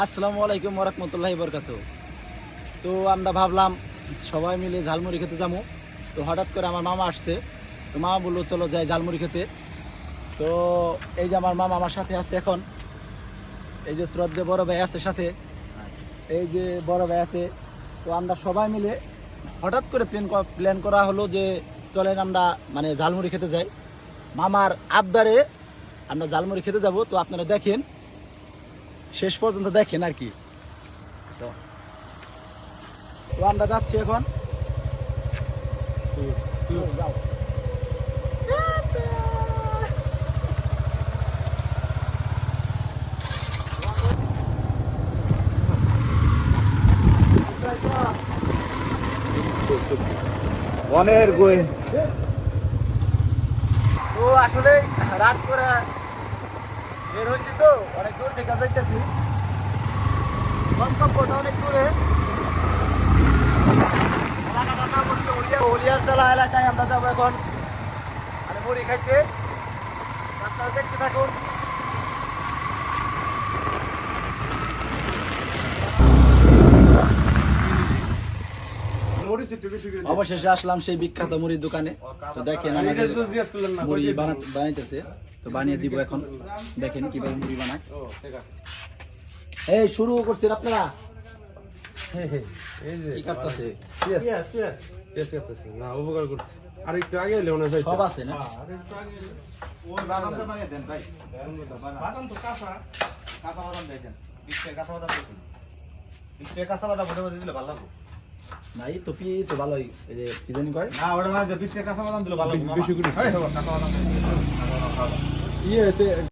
আসসালামু আলাইকুম ওয়া রাহমাতুল্লাহি ওয়া বারাকাতুহু। তো আমরা ভাবলাম সবাই মিলে ঝালমুড়ি খেতে যাবো। তো হঠাৎ করে আমার মামা আসছে, তো মামা বললো চলো যাই ঝালমুড়ি খেতে। তো এই যে আমার মামা আমার সাথে আছে এখন, এই যে শ্রদ্ধে বড় ভাই আছে সাথে, এই যে বড় ভাই আছে। তো আমরা সবাই মিলে হঠাৎ করে প্ল্যান করা হলো যে চলেন আমরা মানে ঝালমুড়ি খেতে যাই। মামার আবদারে আমরা ঝালমুড়ি খেতে যাব। তো আপনারা দেখেন, শেষ পর্যন্ত দেখেন আর কি। তো আমরা যাচ্ছি এখন। যাও। বনের গোয়ে তো আসলে রাত করে বের হয়েছি, তো অনেক দূর থেকে যাইতেছি, গন্তব্যটা অনেক দূরে। হলিয়ার চালা এলাকায় আমরা যাবো এখন মানে মুড়ি খাইতে। আপনারা দেখতে থাকুন। অবশেষে আসলাম সেই বিখ্যাত মুড়ির দোকানে। তো দেখেন আমাদের মুড়ি বানাইতেছে, তো বানিয়ে দিব এখন। দেখেন কিভাবে মুড়ি বানায়। এই শুরু করছেন আপনারা? কি করতেছে? না উপকার করছে আর একটু আগে এলে মনে হয় সব আছে না? নাই তো পি তো ভালোই, এই যে কি জানি কয় না ওটা মানে 20 টাকা কাঁচা বাদাম দিলে ভালো বেশি করে কাঁচা বাদাম